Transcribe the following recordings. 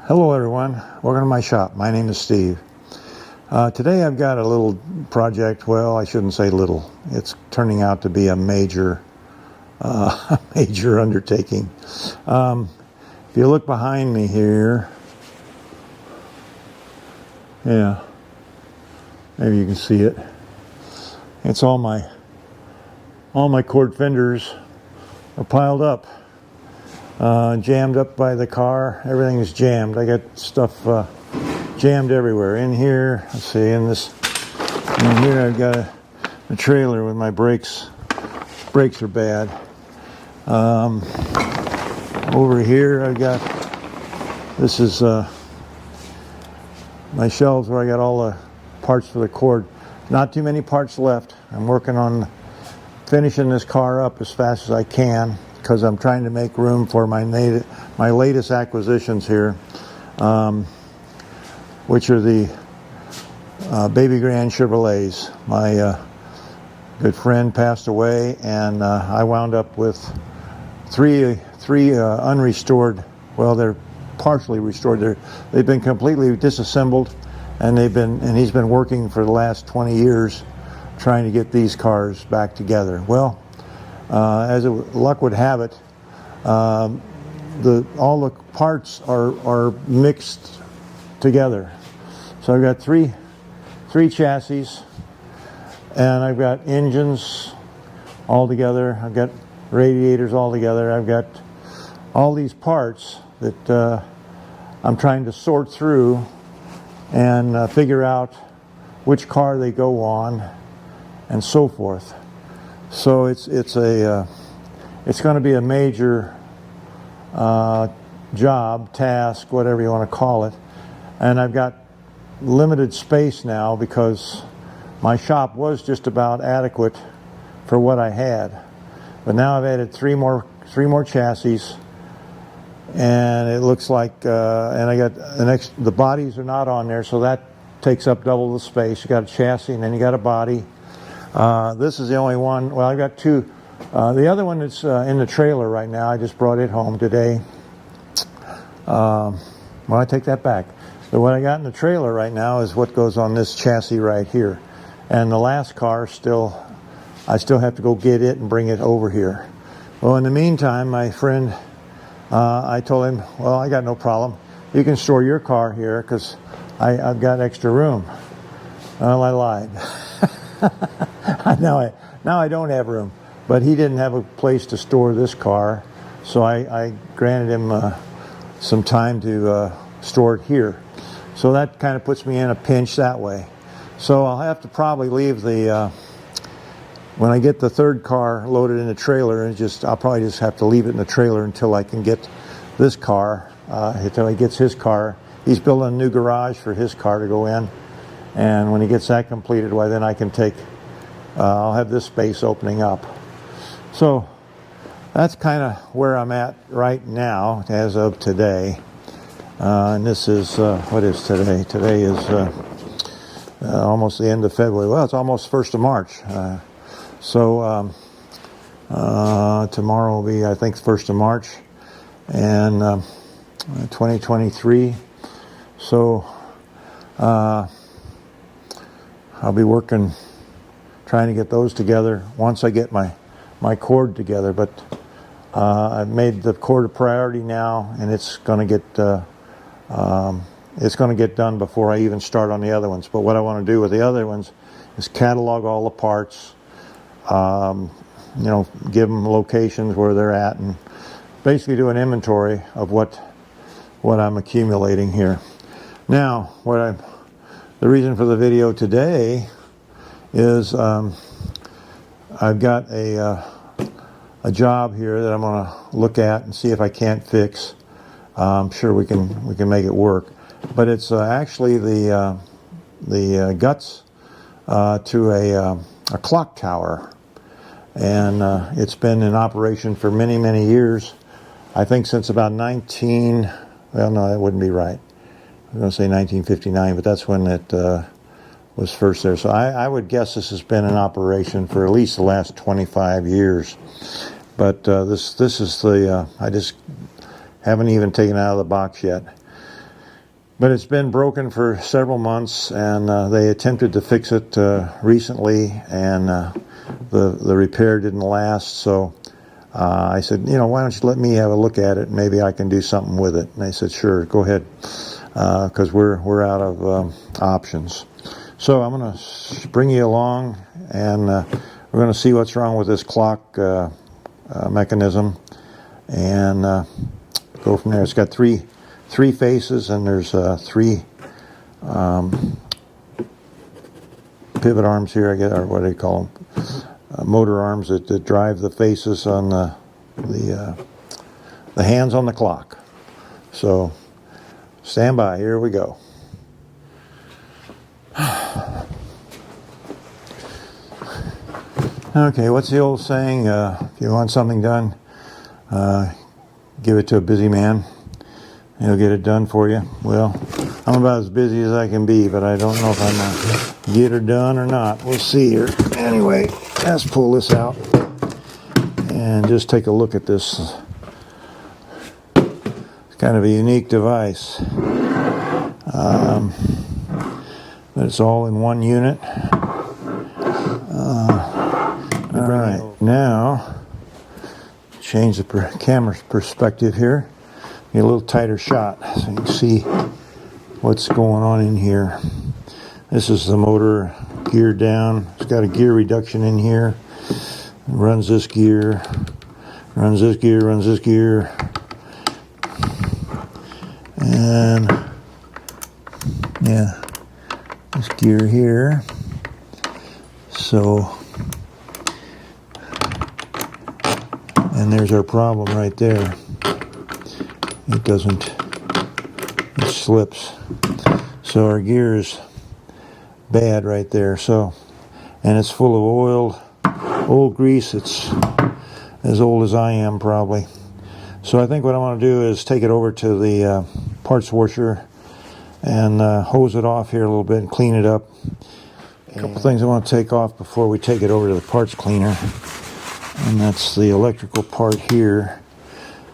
Hello everyone, welcome to my shop. My name is Steve. Today I've got a little project. Well, I shouldn't say little. It's turning out to be a major major undertaking. If you look behind me here, yeah, maybe you can see it. It's all my cord fenders are piled up. Jammed up by the car. Everything is jammed. I got stuff jammed everywhere. In here, let's see, in here I've got a trailer with my brakes. Brakes are bad. Over here I've got, this is my shelves where I got all the parts for the cord. Not too many parts left. I'm working on finishing this car up as fast as I can, because I'm trying to make room for my latest acquisitions here, which are the Baby Grand Chevrolets. My good friend passed away, and I wound up with three unrestored. Well, they're partially restored. They've been completely disassembled, and he's been working for the last 20 years trying to get these cars back together. Well, as luck would have it, all the parts are mixed together. So I've got three chassis, and I've got engines all together. I've got radiators all together. I've got all these parts that I'm trying to sort through and figure out which car they go on and so forth. So it's going to be a major job, task, whatever you want to call it. And I've got limited space now because my shop was just about adequate for what I had. But now I've added three more chassis, and it looks like and I got the bodies are not on there, so that takes up double the space. You got a chassis and then you got a body. This is the only one. Well, I've got two. The other one that's in the trailer right now, I just brought it home today. Well, I take that back. So what I got in the trailer right now is what goes on this chassis right here. And the last car I still have to go get it and bring it over here. Well, in the meantime, my friend, I told him, well, I got no problem. You can store your car here because I've got extra room. Well, I lied. Now I don't have room, but he didn't have a place to store this car, so I granted him some time to store it here. So that kind of puts me in a pinch that way. So I'll have to probably leave when I get the third car loaded in the trailer, I'll probably just have to leave it in the trailer until I can get this car, until he gets his car. He's building a new garage for his car to go in. And when he gets that completed, well, then I can I'll have this space opening up. So that's kind of where I'm at right now, as of today. And this is, what is today? Today is almost the end of February. Well, it's almost 1st of March. So tomorrow will be, I think, 1st of March, and 2023. So I'll be working, trying to get those together once I get my cord together. But I've made the cord a priority now, and it's going to get done before I even start on the other ones. But what I want to do with the other ones is catalog all the parts, give them locations where they're at, and basically do an inventory of what I'm accumulating here. Now, the reason for the video today is I've got a job here that I'm going to look at and see if I can't fix. I'm sure we can make it work, but it's actually the guts to a clock tower, and it's been in operation for many years. I think since about well, no, that wouldn't be right. I'm going to say 1959, but that's when it was first there. So I would guess this has been in operation for at least the last 25 years. But this is I just haven't even taken it out of the box yet. But it's been broken for several months, and they attempted to fix it recently, and the repair didn't last. So I said, why don't you let me have a look at it? Maybe I can do something with it. And they said, sure, go ahead, because we're out of options. So I'm going to bring you along, and we're going to see what's wrong with this clock mechanism, and go from there. It's got three faces, and there's three pivot arms here, I guess, or what do you call them? Motor arms that drive the faces on the hands on the clock. So stand by. Here we go. Okay, what's the old saying? If you want something done, give it to a busy man. He'll get it done for you. Well, I'm about as busy as I can be, but I don't know if I'm going to get her done or not. We'll see here. Anyway, let's pull this out and just take a look at this. It's kind of a unique device. But it's all in one unit. All right, now change the camera's perspective here. Get a little tighter shot so you can see what's going on in here. This is the motor geared down. It's got a gear reduction in here. It runs this gear, runs this gear, runs this gear, and yeah, this gear here. So, and there's our problem right there. It doesn't, it slips. So our gear is bad right there. So, and it's full of old grease. It's as old as I am probably. So I think what I want to do is take it over to the parts washer and hose it off here a little bit and clean it up. A couple things I want to take off before we take it over to the parts cleaner. And that's the electrical part here.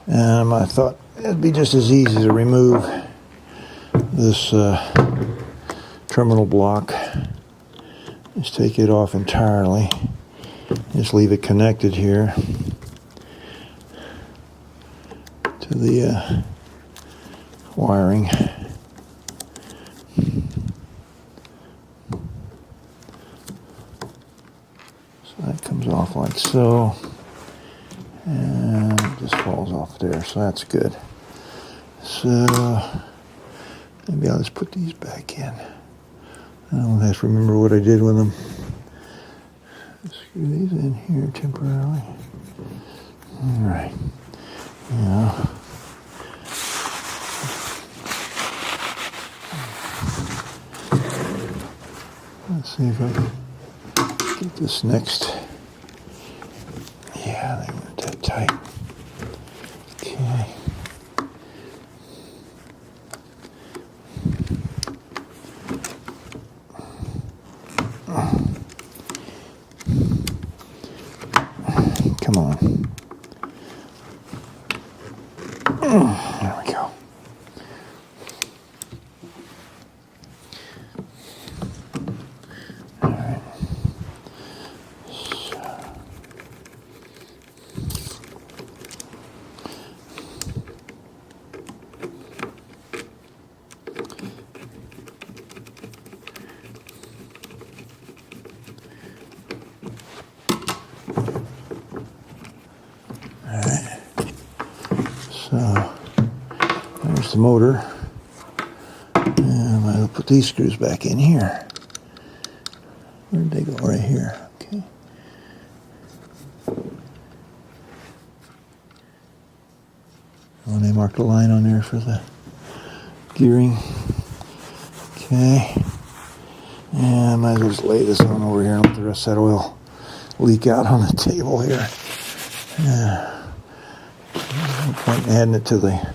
And I thought it'd be just as easy to remove this terminal block. Just take it off entirely. Just leave it connected here to the wiring. So that comes off like so. And it just falls off there, so that's good. So maybe I'll just put these back in. I don't have to remember what I did with them. Screw these in here temporarily. All right. Yeah. Let's see if I can get this next. Yeah, they weren't that tight. Okay. Come on. There we go. All right. So there's the motor, and I'll put these screws back in here. Where'd they go? Right here. Okay. Oh, they marked a line on there for the gearing. Okay. And I might as well just lay this on over here and let the rest of that oil leak out on the table here. Yeah. No point in adding it to the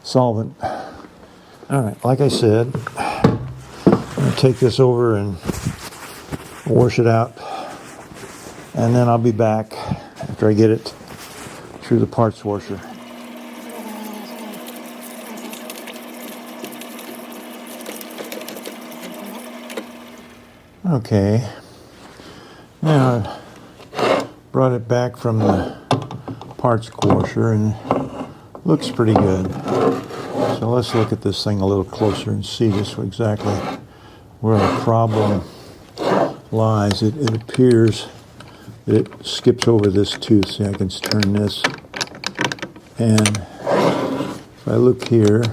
solvent. All right, like I said, I'm going to take this over and wash it out, and then I'll be back after I get it through the parts washer. Okay. Now I brought it back from the parts washer and it looks pretty good. So let's look at this thing a little closer and see just exactly where the problem lies. It appears that it skips over this tooth. See, I can turn this, and if I look here,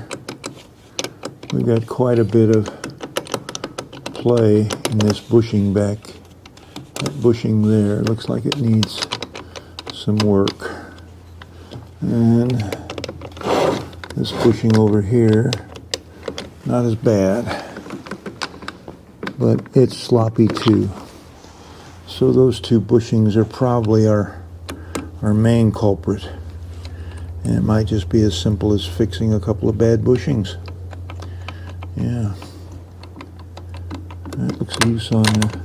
we've got quite a bit of play in this bushing back. That bushing there looks like it needs some work. And this bushing over here, not as bad, but it's sloppy too. So those two bushings are probably our main culprit. And it might just be as simple as fixing a couple of bad bushings. Yeah. That looks loose on the...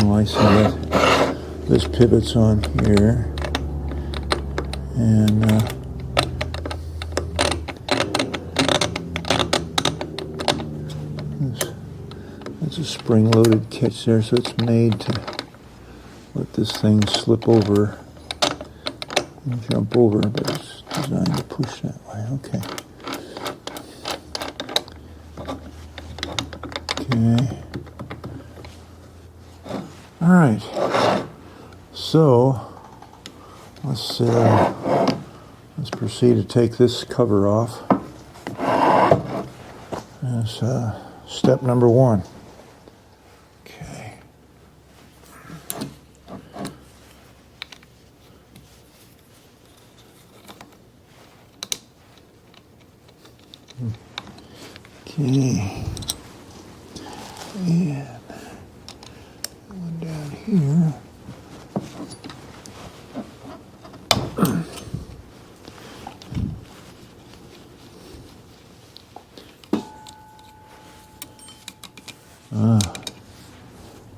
Oh, I see that. This pivot's on here. And that's a spring-loaded catch there, so it's made to let this thing slip over and jump over, but it's designed to push that way. Okay. Okay. All right. So let's proceed to take this cover off. That's step number one. Okay. Okay. And one down here.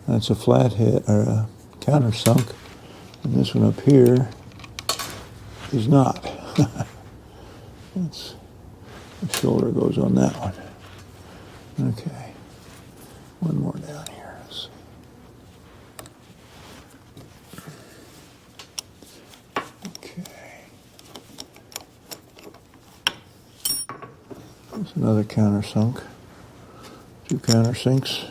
That's a flathead or a countersunk, and this one up here is not. That's, the shoulder goes on that one. Okay, one more down here. Let's see. Okay, there's another countersunk. Two countersinks.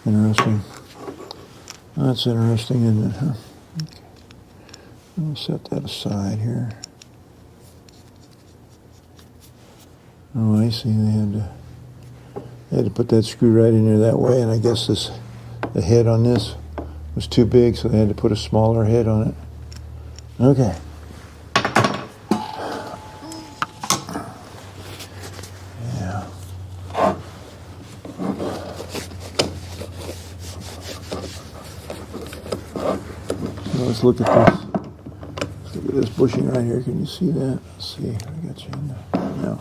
Interesting. That's interesting, isn't it? Huh? Okay. I'll set that aside here. Oh, I see. They had to put that screw right in there that way, and I guess the head on this was too big, so they had to put a smaller head on it. Okay. Let's look at this. Let's look at this bushing right here. Can you see that? Let's see. I got you in there. No.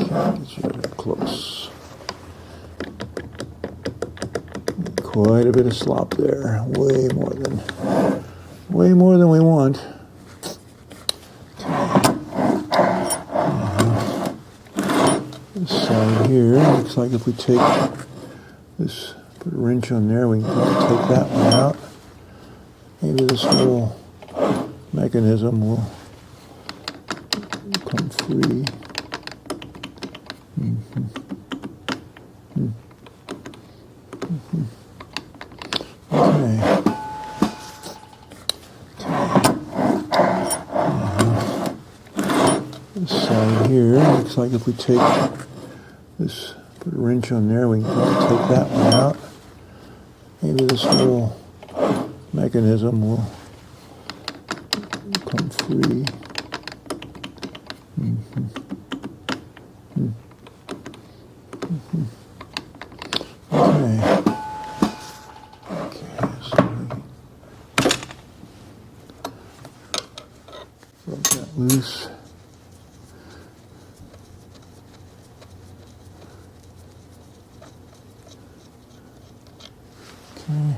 Can't get you up close. Quite a bit of slop there. Way more than we want. This side here looks like if we take this, put a wrench on there, we can take that one out. Maybe this little mechanism will come free. Okay. This side here looks like if we take this, put a wrench on there, we can take that one out. Maybe this little mechanism will come free. Okay. Okay, so broke that loose. Okay.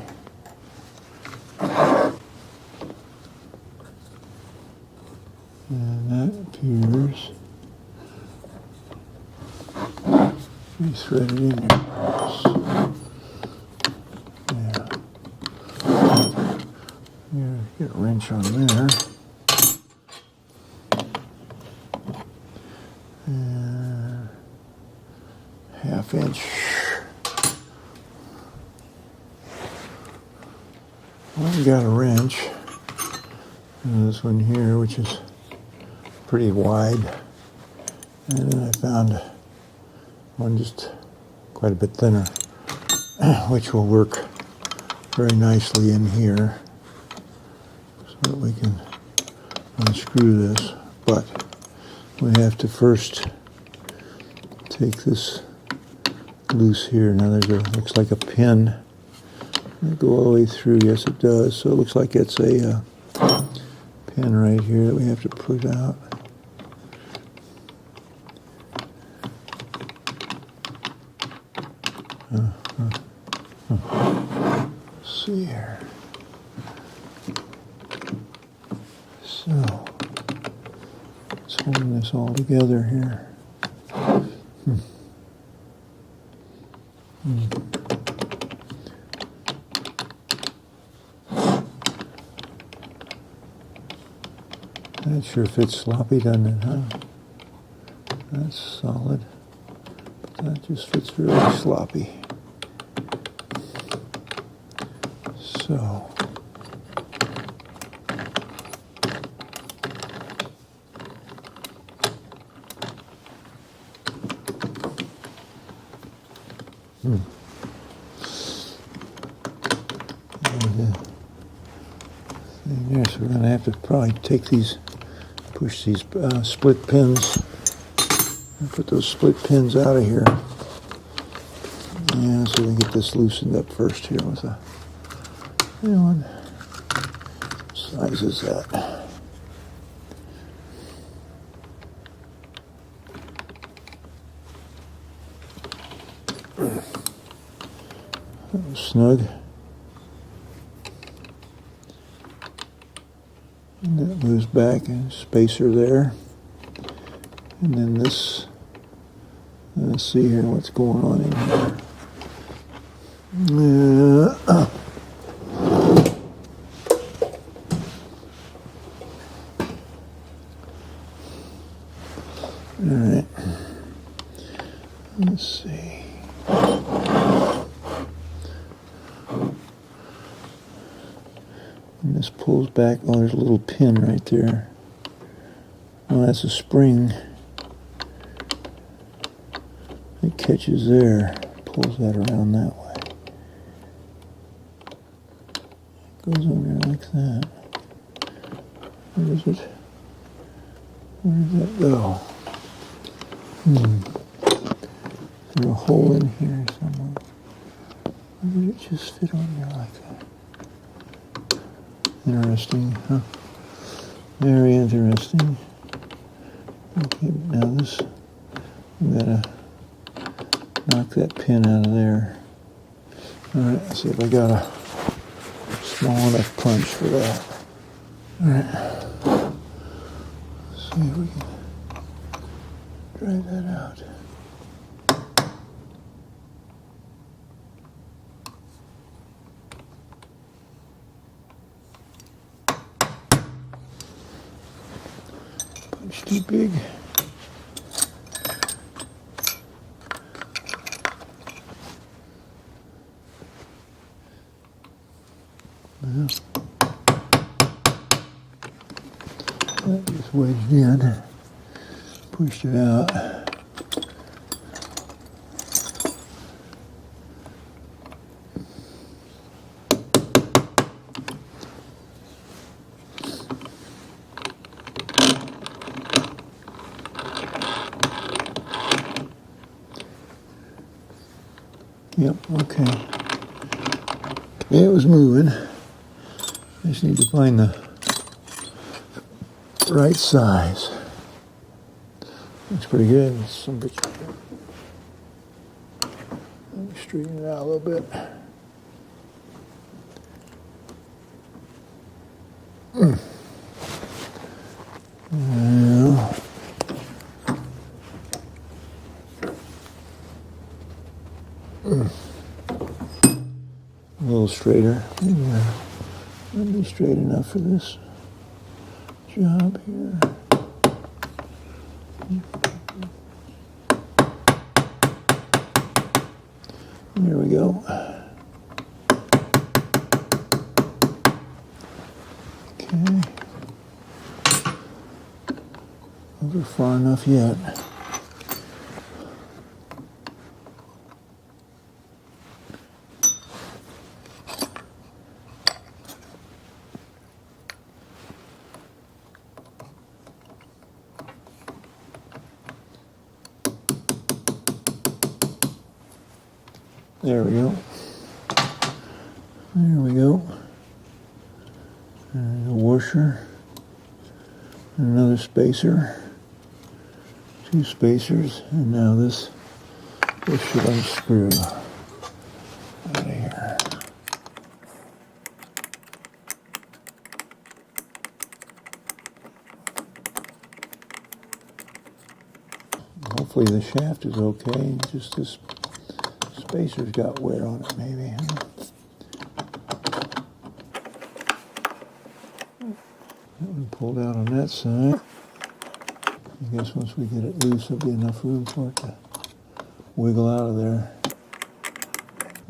And that appears to be threaded in there. Yeah. Yeah, get a wrench on there. And ½ inch. Well, we got a wrench. And this one here, which is pretty wide. And then I found one just quite a bit thinner, which will work very nicely in here so that we can unscrew this. But we have to first take this loose here. Now looks like a pin. Does it go all the way through? Yes, it does. So it looks like it's a pin right here that we have to put out. Let's see here. So it's holding this all together here. That sure fits sloppy, doesn't it, huh? That's solid. But that just fits really sloppy. So yes, we're going to have to probably take these, push these split pins, and put those split pins out of here. Yeah, so we can get this loosened up first here with a new one. What size is that? That was snug. And that moves back, and spacer there. And then this, let's see here what's going on in here. All right. Let's see. And this pulls back. Oh, there's a little pin right there. Oh, that's a spring. It catches there. Pulls that around that way. Goes over there like that. Where is it? Where does that go? Is there a hole in here somewhere? Or did it just fit on there like that? Interesting, huh? Very interesting. Okay, now this, we gotta knock that pin out of there. All right, let's see if I got a small enough punch for that. All right, let's see if we can drive that out. Punch too big. Well, that just wedged in, pushed it out. Yep, okay. It was moving. I just need to find the right size. Looks pretty good. Some bitch. Let me straighten it out a little bit. straighter. Maybe I'll be straight enough for this job here. There we go. Okay. Over far enough yet. There we go. There we go. And a washer. Another spacer. 2 spacers. And now this should unscrew out of here. Hopefully the shaft is okay. Just this spacer's got wear on it, maybe. That one pulled out on that side. I guess once we get it loose, there'll be enough room for it to wiggle out of there.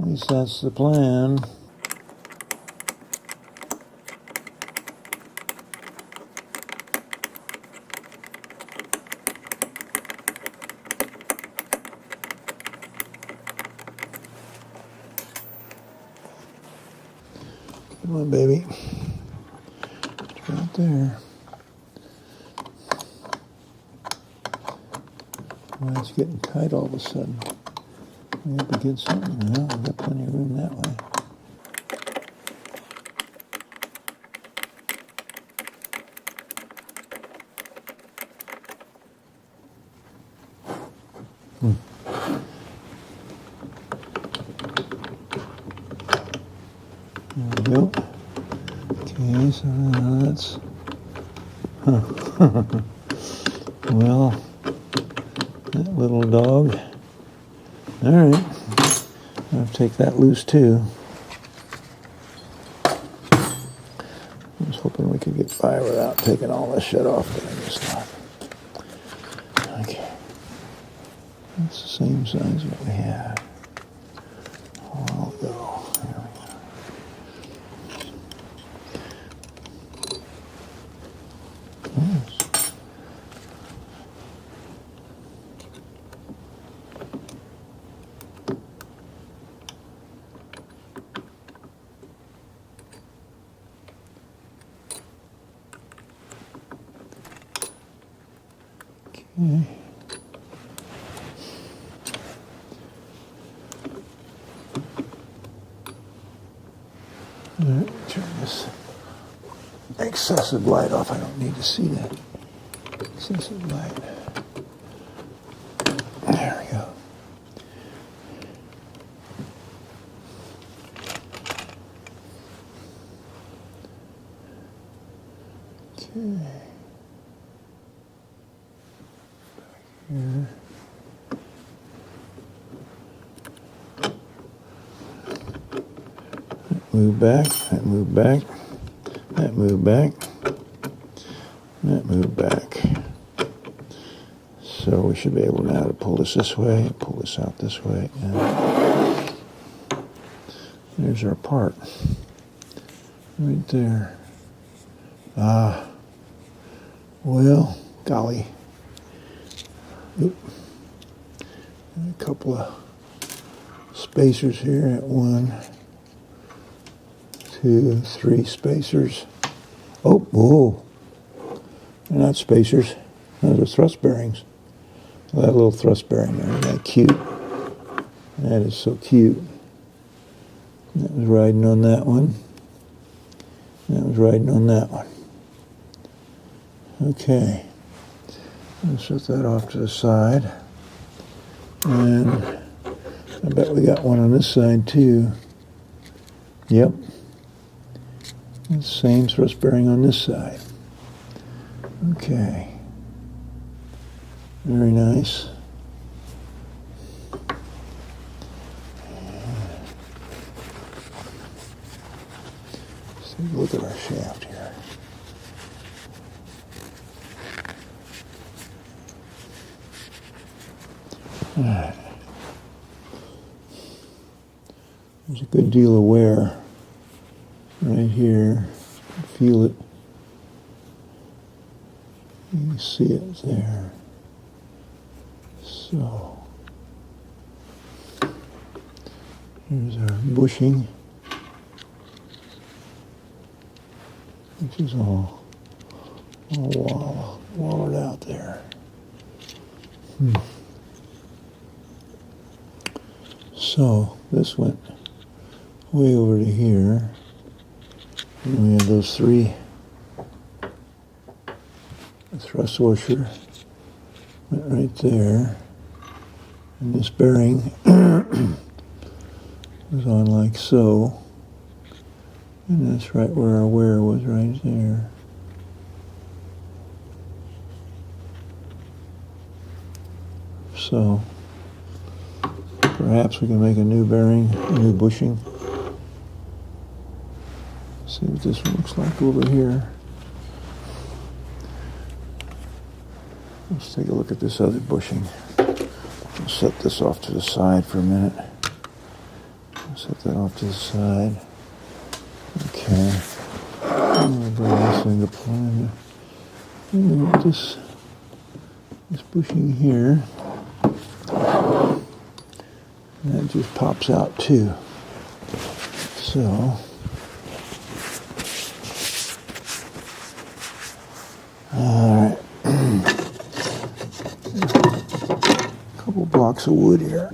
At least that's the plan. Come on, baby. It's right there. Well, it's getting tight all of a sudden. We have to get something. Well, we've got plenty of room that way. There we go. Okay, so that's... Well, that little dog. All right. I'll take that loose, too. I was hoping we could get by without taking all this shit off, but I guess not. Okay. That's the same size that we had. I'll go. There we go. Nice. Okay. All right, turn this excessive light off. I don't need to see that excessive light. There we go. Okay. Here. Move back, that move back, that move back, that move back. So we should be able now to pull this way, pull this out this way, and there's our part. Right there. Well, golly. Oop. And a couple of spacers here at 1, 2, 3 spacers. Oh, whoa. They're not spacers. Those are thrust bearings. That little thrust bearing there, isn't that cute? That is so cute. That was riding on that one. That was riding on that one. Okay. Let's set that off to the side. And I bet we got one on this side too. Yep. And same thrust bearing on this side. Okay. Very nice. Look at our shaft here. All right. There's a good deal of wear right here. Feel it. You can see it there. So here's our bushing, which is all wallowed out there. So this went way over to here. And we have those three. The thrust washer went right there. And this bearing was on like so. And that's right where our wear was, right there. So perhaps we can make a new bearing, a new bushing. See what this one looks like over here. Let's take a look at this other bushing. I'll set this off to the side for a minute. I'll set that off to the side. Okay. I'm going to bring this thing to plan. And this bushing here. And that just pops out too. So all right. A couple blocks of wood here.